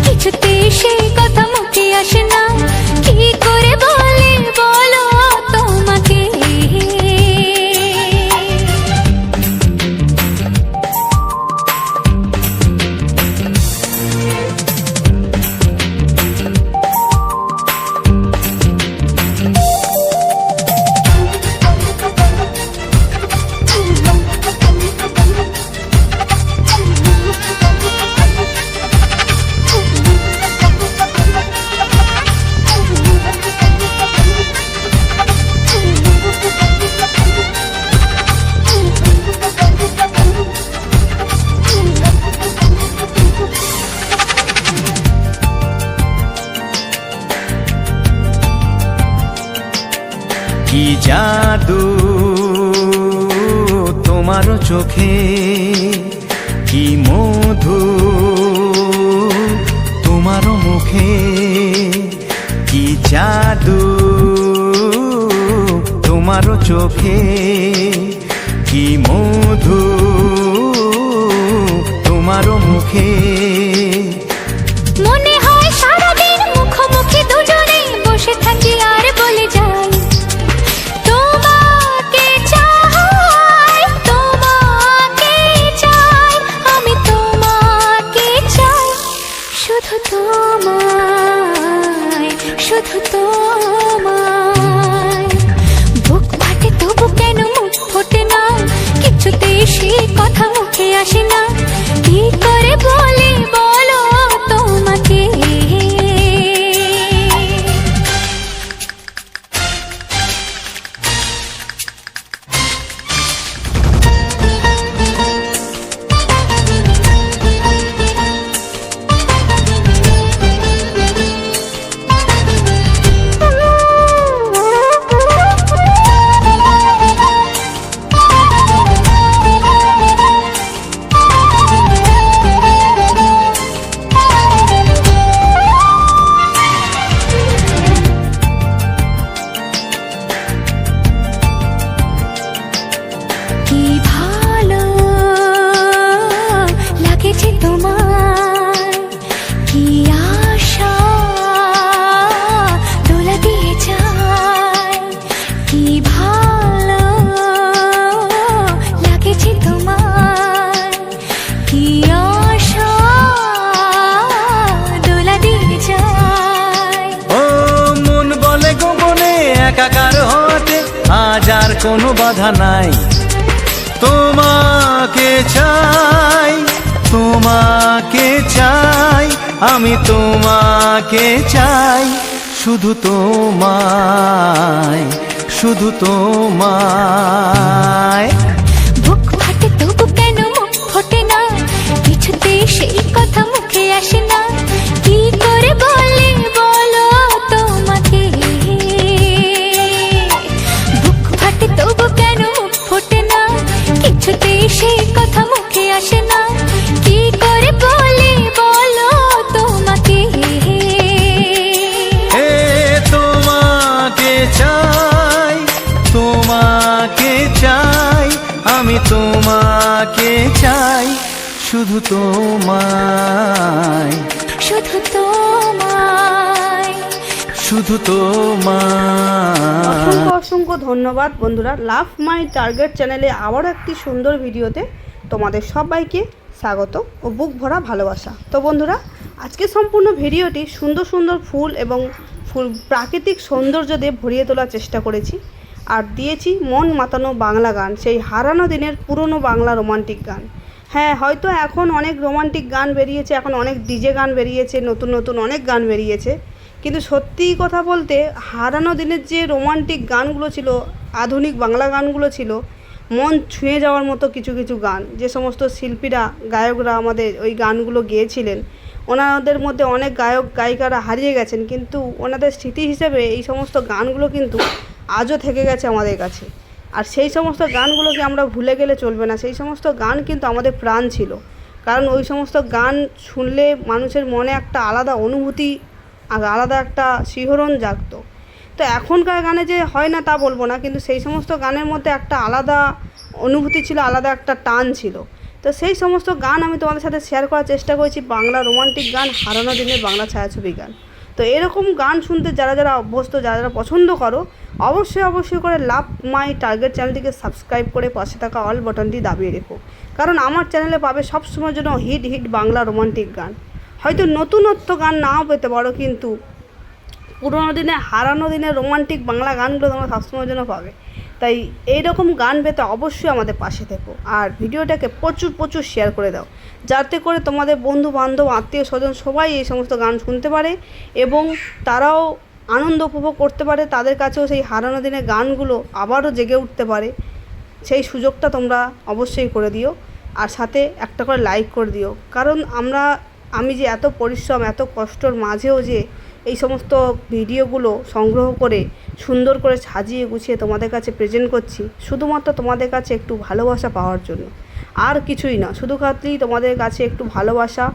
B: কিছুতে সেই কথা মুখে আসে না, কি করে বলি বলো তোমাকে।
H: কি জাদু তোমার চোখে, কি মধু তোমার মুখে, কি জাদু তোমার চোখে, কি মধু তোমার মুখে।
B: মনে হয় সারাদিন মুখোমুখি দুজনে বসে থাকি আর বলে যাই, তোমাকে চাই, তোমাকে চাই, আমি তোমাকে চাই, শুধু তোমায়, শুধু তোমায়। বুক ফাটে তবু কেন মুখ ফোটে না, কিছুতে সেই কথা মুখে আসে না, কি করে বলি বলো তোমাকে। কি ভালো লাগেছে তোমায়, কি আশা দোলা দিয়ে যায়, কি ভালো লাগেছে তোমায়, কি আশা দোলা দিয়ে যায়।
H: ও মন বলে গোপনে একাকার হতে আজ আর কোনো বাধা নাই। তোমাকে চাই, তোমাকে চাই, আমি তোমাকে চাই, শুধু তোমায়, শুধু তোমায়।
B: বুক ফাটে তবু কেন মুখ ফোটে না, কিছুতে সেই কথা মুখে আসে না, কি করে বলে বলো তোমাকে। বুক ফাটে তবু কেন মুখ ফোটে না, কিছুতে সেই কথা মুখে আসে না, কি করে বলে বলো তোমাকে।
H: এ তোমাকে চাই, তোমাকে চাই, আমি তোমাকে চাই, শুধু তোমায়,
B: শুধু তোমায়,
H: শুধু তোমায়।
G: অসংখ্য অসংখ্য ধন্যবাদ বন্ধুরা। লাভ মাই টার্গেট চ্যানেলে আবারও একটি সুন্দর ভিডিওতে তোমাদের সবাইকে স্বাগত ও বুক ভরা ভালোবাসা। তো বন্ধুরা, আজকে সম্পূর্ণ ভিডিওটি সুন্দর সুন্দর ফুল এবং প্রাকৃতিক সৌন্দর্য দিয়ে ভরিয়ে তোলার চেষ্টা করেছি, আর দিয়েছি মন মাতানো বাংলা গান, সেই হারানো দিনের পুরনো বাংলা রোমান্টিক গান। হ্যাঁ, হয়তো এখন অনেক রোমান্টিক গান বেরিয়েছে, এখন অনেক ডিজে গান বেরিয়েছে, নতুন নতুন অনেক গান বেরিয়েছে, কিন্তু সত্যি কথা বলতে হারানো দিনের যে রোমান্টিক গানগুলো ছিল, আধুনিক বাংলা গানগুলো ছিল, মন ছুঁয়ে যাওয়ার মতো কিছু কিছু গান, যে সমস্ত শিল্পীরা গায়করা আমাদের ওই গানগুলো গেয়েছিলেন, ওনাদের মধ্যে অনেক গায়ক গায়িকারা হারিয়ে গেছেন, কিন্তু ওনাদের স্মৃতি হিসেবে এই সমস্ত গানগুলো কিন্তু আজও থেকে গেছে আমাদের কাছে। আর সেই সমস্ত গানগুলোকে আমরা ভুলে গেলে চলবে না, সেই সমস্ত গান কিন্তু আমাদের প্রাণ ছিল, কারণ ওই সমস্ত গান শুনলে মানুষের মনে একটা আলাদা অনুভূতি, আলাদা একটা শিহরণ জাগতো। তো এখনকার গানে যে হয় না তা বলবো না, কিন্তু সেই সমস্ত গানের মধ্যে একটা আলাদা অনুভূতি ছিল, আলাদা একটা টান ছিল। তো সেই সমস্ত গান আমি তোমাদের সাথে শেয়ার করার চেষ্টা করেছি, বাংলা রোমান্টিক গান, হারানো দিনের বাংলা ছায়াছবি গান। তো এরকম গান শুনতে যারা যারা অভ্যস্ত, যারা যারা পছন্দ করো, অবশ্যই অবশ্যই করে লাভ মাই টার্গেট চ্যানেলটিকে সাবস্ক্রাইব করে পাশে থাকা অল বাটনটি দাবিয়ে রেখো, কারণ আমার চ্যানেলে পাবে সবসময়ের জন্য হিট হিট বাংলা রোমান্টিক গান। হয়তো নতুনত্ব গান নাও পেতে পারো, কিন্তু পুরোনো দিনে হারানো দিনের রোমান্টিক বাংলা গানগুলো তোমরা সবসময়ের জন্য পাবে। তাই এইরকম গান পেতে অবশ্যই আমাদের পাশে থেকো, আর ভিডিওটাকে প্রচুর প্রচুর শেয়ার করে দাও, যাতে করে তোমাদের বন্ধু বান্ধব, আত্মীয় স্বজন সবাই এই সমস্ত গান শুনতে পারে এবং তারাও আনন্দ উপভোগ করতে পারে, তাদের কাছেও সেই হারানো দিনের গানগুলো আবারও জেগে উঠতে পারে। সেই সুযোগটা তোমরা অবশ্যই করে দিও, আর সাথে একটা করে লাইক করে দিও, কারণ আমি যে এত পরিশ্রম, এত কষ্টর মাঝেও যে এই সমস্ত ভিডিওগুলো সংগ্রহ করে সুন্দর করে সাজিয়ে গুছিয়ে তোমাদের কাছে প্রেজেন্ট করছি, শুধুমাত্র তোমাদের কাছে একটু ভালোবাসা পাওয়ার জন্য, আর কিছুই না। শুধু খালি তোমাদের কাছে একটু ভালোবাসা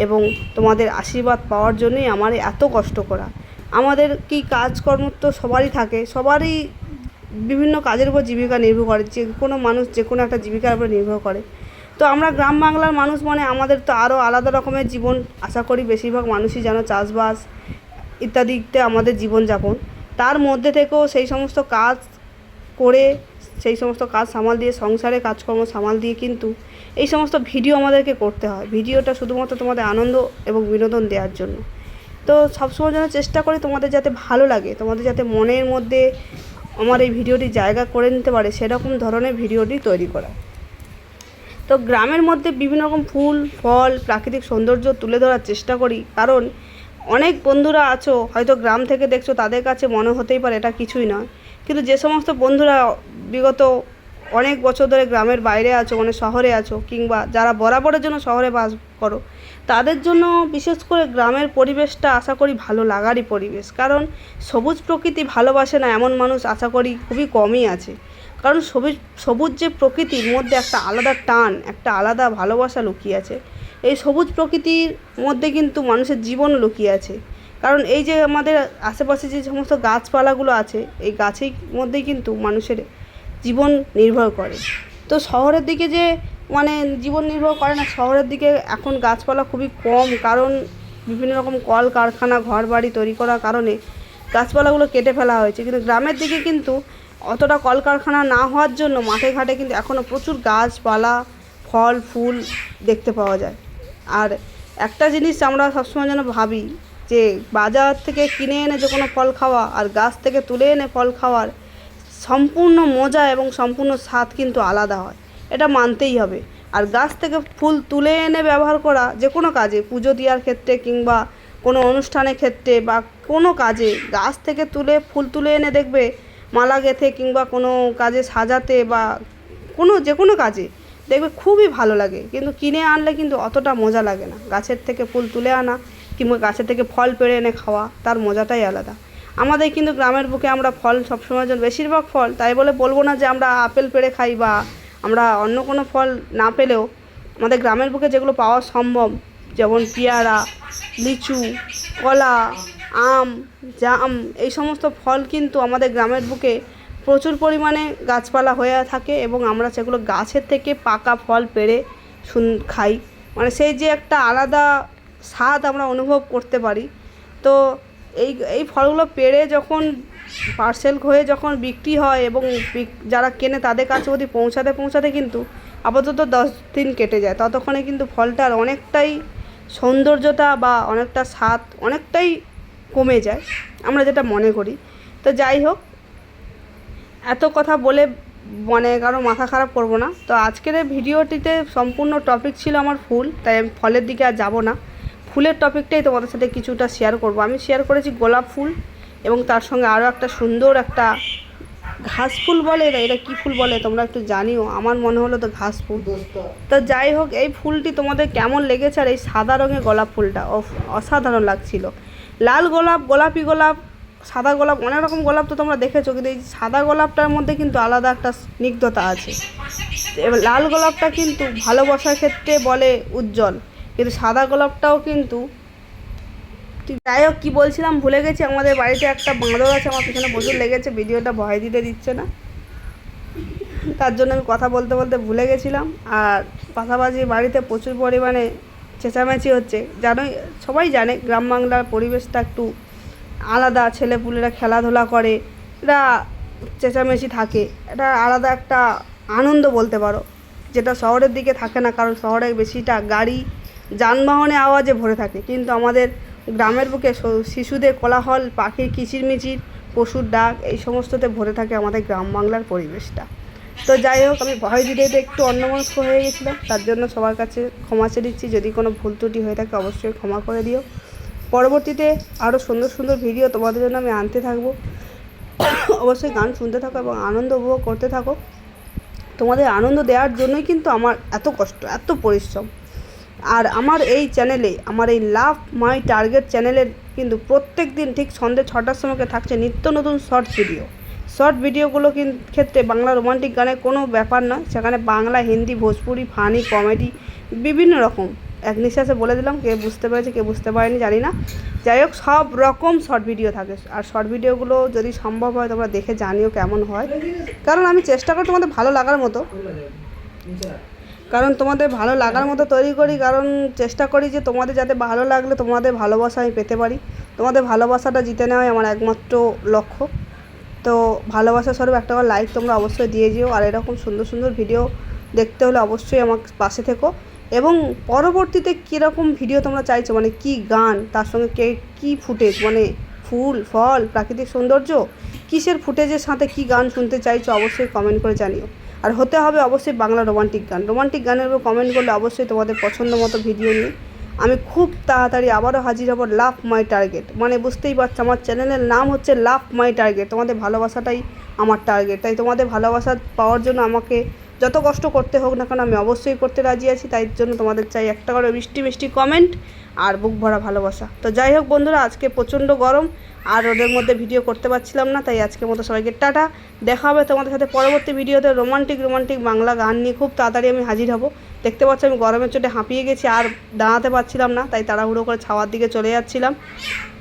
G: এবং তোমাদের আশীর্বাদ পাওয়ার জন্যই আমার এত কষ্ট করা। আমাদের কি কাজকর্ম তো সবারই থাকে, সবারই বিভিন্ন কাজের উপর জীবিকা নির্ভর করে, যে কোনো মানুষ যে কোনো একটা জীবিকার উপর নির্ভর করে। তো আমরা গ্রাম বাংলার মানুষ মানে আমাদের তো আরও আলাদা রকমের জীবন, আশা করি বেশিরভাগ মানুষই যেন চাষবাস ইত্যাদিতে আমাদের জীবনযাপন, তার মধ্যে থেকেও সেই সমস্ত কাজ করে, সেই সমস্ত কাজ সামাল দিয়ে, সংসারে কাজকর্ম সামাল দিয়ে কিন্তু এই সমস্ত ভিডিও আমাদেরকে করতে হয়। ভিডিওটা শুধুমাত্র তোমাদের আনন্দ এবং বিনোদন দেওয়ার জন্য। তো সবসময় যেন চেষ্টা করি তোমাদের যাতে ভালো লাগে, তোমাদের যাতে মনের মধ্যে আমার এই ভিডিওটি জায়গা করে নিতে পারে, সেরকম ধরনের ভিডিওটি তৈরি করা। তো গ্রামের মধ্যে বিভিন্ন রকম ফুল ফল, প্রাকৃতিক সৌন্দর্য তুলে ধরার চেষ্টা করি, কারণ অনেক বন্ধুরা আছো হয়তো গ্রাম থেকে দেখছো, তাদের কাছে মনে হতেই পারে এটা কিছুই নয়, কিন্তু যে সমস্ত বন্ধুরা বিগত অনেক বছর ধরে গ্রামের বাইরে আছো, মানে শহরে আছো, কিংবা যারা বরাবরের জন্য শহরে বাস করো, তাদের জন্য বিশেষ করে গ্রামের পরিবেশটা আশা করি ভালো লাগারই পরিবেশ, কারণ সবুজ প্রকৃতি ভালোবাসে না এমন মানুষ আশা করি খুবই কমই আছে। কারণ সবুজ যে প্রকৃতির মধ্যে একটা আলাদা টান, একটা আলাদা ভালোবাসা লুকিয়ে আছে। এই সবুজ প্রকৃতির মধ্যে কিন্তু মানুষের জীবন লুকিয়ে আছে, কারণ এই যে আমাদের আশেপাশে যে সমস্ত গাছপালাগুলো আছে, এই গাছের মধ্যেই কিন্তু মানুষের জীবন নির্ভর করে। তো শহরের দিকে যে মানে জীবন নির্ভর করে না, শহরের দিকে এখন গাছপালা খুবই কম, কারণ বিভিন্ন রকম কল কারখানা, ঘর বাড়ি তৈরি করার কারণে গাছপালাগুলো কেটে ফেলা হয়েছে। কিন্তু গ্রামের দিকে কিন্তু অতটা কলকারখানা না হওয়ার জন্য মাঠে ঘাটে কিন্তু এখনও প্রচুর গাছপালা, ফল ফুল দেখতে পাওয়া যায়। আর একটা জিনিস আমরা সবসময় যেন ভাবি যে বাজার থেকে কিনে এনে যে কোনো ফল খাওয়া আর গাছ থেকে তুলে এনে ফল খাওয়ার সম্পূর্ণ মজা এবং সম্পূর্ণ স্বাদ কিন্তু আলাদা হয়, এটা মানতেই হবে। আর গাছ থেকে ফুল তুলে এনে ব্যবহার করা যে কোনো কাজে, পুজো দেওয়ার ক্ষেত্রে কিংবা কোনো অনুষ্ঠানের ক্ষেত্রে বা কোনো কাজে গাছ থেকে ফুল তুলে এনে দেখবে মালা গেঁথে কিংবা কোনো কাজে সাজাতে বা যে কোনো কাজে দেখবে খুবই ভালো লাগে। কিন্তু কিনে আনলে কিন্তু অতটা মজা লাগে না। গাছের থেকে ফুল তুলে আনা কিংবা গাছের থেকে ফল পেড়ে এনে খাওয়া, তার মজাটাই আলাদা। আমাদের কিন্তু গ্রামের বুকে আমরা ফল সবসময়ের জন্য বেশিরভাগ ফল, তাই বলে বলবো না যে আমরা আপেল পেড়ে খাই বা আমরা অন্য কোনো ফল না পেলেও আমাদের গ্রামের বুকে যেগুলো পাওয়া সম্ভব, যেমন পেয়ারা, লিচু, কলা, আম, জাম, এই সমস্ত ফল কিন্তু আমাদের গ্রামের বুকে প্রচুর পরিমাণে গাছপালা হয়ে থাকে এবং আমরা সেগুলো গাছের থেকে পাকা ফল পেড়ে খাই। মানে সেই যে একটা আলাদা স্বাদ আমরা অনুভব করতে পারি। তো এই ফলগুলো পেড়ে যখন পার্সেল হয়ে যখন বিক্রি হয় এবং যারা কেনে তাদের কাছে অবধি পৌঁছাতে কিন্তু আপাতত 10 দিন কেটে যায়। ততক্ষণে কিন্তু ফলটার অনেকটাই সৌন্দর্যতা বা অনেকটা স্বাদ অনেকটাই কমে যায়, আমরা যেটা মনে করি। তো যাই হোক, এত কথা বলে মানে কারো মাথা খারাপ করব না। তো আজকের এই ভিডিওটিতে সম্পূর্ণ টপিক ছিল আমার ফুল, তাই আমি ফলের দিকে আর যাব না। ফুলের টপিকটাই তোমাদের সাথে কিছুটা শেয়ার করব। আমি শেয়ার করেছি গোলাপ ফুল এবং তার সঙ্গে আরও একটা সুন্দর একটা ঘাস ফুল বলে, এটা কী ফুল বলে তোমরা একটু জানিও। আমার মনে হলো তো ঘাস ফুল। তো যাই হোক, এই ফুলটি তোমাদের কেমন লেগেছে? আর এই সাদা রঙের গোলাপ ফুলটা অসাধারণ লাগছিল। লাল গোলাপ, গোলাপি গোলাপ, সাদা গোলাপ, অনেক রকম গোলাপ তো তোমরা দেখেছো, কিন্তু এই সাদা গোলাপটার মধ্যে কিন্তু আলাদা একটা স্নিগ্ধতা আছে। এবার লাল গোলাপটা কিন্তু ভালোবাসার ক্ষেত্রে বলে উজ্জ্বল, কিন্তু সাদা গোলাপটাও কিন্তু। যাই হোক, কী বলছিলাম ভুলে গেছি। আমাদের বাড়িতে একটা বাঁদর আছে, আমার পিছনে প্রচুর লেগেছে, ভিডিওটা ভয় দিচ্ছে না, তার জন্য আমি কথা বলতে ভুলে গেছিলাম। আর পাশাপাশি বাড়িতে প্রচুর পরিমাণে চেঁচামেচি হচ্ছে। জানোই, সবাই জানে গ্রাম বাংলার পরিবেশটা একটু আলাদা। ছেলেপুলেরা খেলাধুলা করে, এটা চেঁচামেচি থাকে, এটা আলাদা একটা আনন্দ বলতে পারো, যেটা শহরের দিকে থাকে না। কারণ শহরে বেশিটা গাড়ি যানবাহনে আওয়াজে ভরে থাকে, কিন্তু আমাদের গ্রামের বুকে শিশুদের কোলাহল, পাখির কিচিরমিচির, পশুর ডাক, এই সমস্ততে ভরে থাকে আমাদের গ্রাম বাংলার পরিবেশটা। তো যাই হোক, আমি ভয় দিতে একটু অন্যমনস্ক হয়ে গেছিলাম, তার জন্য সবার কাছে ক্ষমা চেয়ে দিচ্ছি। যদি কোনো ভুল ত্রুটি হয়ে থাকে অবশ্যই ক্ষমা করে দিও। পরবর্তীতে আরও সুন্দর ভিডিও তোমাদের জন্য আমি আনতে থাকবো। অবশ্যই গান শুনতে থাকো এবং আনন্দ উপভোগ করতে থাকো। তোমাদের আনন্দ দেওয়ার জন্যই কিন্তু আমার এত কষ্ট, এত পরিশ্রম। আর আমার এই চ্যানেলে, আমার এই লাভ মাই টার্গেট চ্যানেলের কিন্তু প্রত্যেক দিন ঠিক সন্ধ্যে 6টার সময় থাকছে নিত্য নতুন শর্ট ভিডিওগুলো ক্ষেত্রে বাংলা রোমান্টিক গানের কোনো ব্যাপার নয়। সেখানে বাংলা, হিন্দি, ভোজপুরি, ফানি, কমেডি, বিভিন্ন রকম, এক নিঃশ্বাসে বলে দিলাম, কে বুঝতে পেরেছে কে বুঝতে পারেনি জানি না। যাই হোক, সব রকম শর্ট ভিডিও থাকে। আর শর্ট ভিডিওগুলো যদি সম্ভব হয় তোমরা দেখে জানিও কেমন হয়। কারণ আমি চেষ্টা করি তোমাদের ভালো লাগার মতো তৈরি করি। কারণ চেষ্টা করি যে তোমাদের যাতে ভালো লাগলে তোমাদের ভালোবাসা আমি পেতে পারি। তোমাদের ভালোবাসাটা জিতে নেওয়াই আমার একমাত্র লক্ষ্য। তো ভালোবাসা স্বরূপ একটা লাইক তোমরা অবশ্যই দিয়ে যেও। আর এরকম সুন্দর ভিডিও দেখতে হলে অবশ্যই আমার পাশে থেকো। এবং পরবর্তীতে কীরকম ভিডিও তোমরা চাইছো, মানে কী গান, তার সঙ্গে কী ফুটেজ, মানে ফুল, ফল, প্রাকৃতিক সৌন্দর্য, কিসের ফুটেজের সাথে কী গান শুনতে চাইছো অবশ্যই কমেন্ট করে জানিও। আর হতে হবে অবশ্যই বাংলা রোমান্টিক গানের উপর কমেন্ট করলে অবশ্যই তোমাদের পছন্দ মতো ভিডিও নিয়ে আমি খুব তাড়াতাড়ি আবারও হাজির হব। লাভ মাই টার্গেট, মানে বুঝতেই পারছো আমার চ্যানেলের নাম হচ্ছে লাভ মাই টার্গেট। তোমাদের ভালোবাসাটাই আমার টার্গেট, তাই তোমাদের ভালোবাসা পাওয়ার জন্য আমাকে যত কষ্ট করতে হোক না কেন আমি অবশ্যই করতে রাজি আছি। তাই জন্য তোমাদের চাই একটা করে মিষ্টি কমেন্ট আর বুক ভরা ভালোবাসা। তো যাই হোক বন্ধুরা, আজকে প্রচণ্ড গরম আর ওদের মধ্যে ভিডিও করতে পারছিলাম না, তাই আজকের মতো সবাইকে টাটা। দেখা হবে তোমাদের সাথে পরবর্তী ভিডিওতে রোমান্টিক বাংলা গান নিয়ে খুব তাড়াতাড়ি আমি হাজির হব। দেখতে পাচ্ছ আমি গরমের চোটে হাঁপিয়ে গেছি, আর দাঁড়াতে পারছিলাম না, তাই তাড়াহুড়ো করে ছাওয়ার দিকে চলে যাচ্ছিলাম।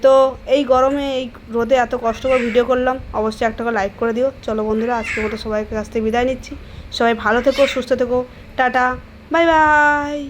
G: তো এই গরমে এই রোদে এত কষ্ট করে ভিডিও করলাম, অবশ্যই একটা করে লাইক করে দিও। চলো বন্ধুরা, আজকের মতো সবাইকে কাছ থেকে বিদায় নিচ্ছি। সবাই ভালো থেকো, সুস্থ থেকো, টাটা, বাই বাই।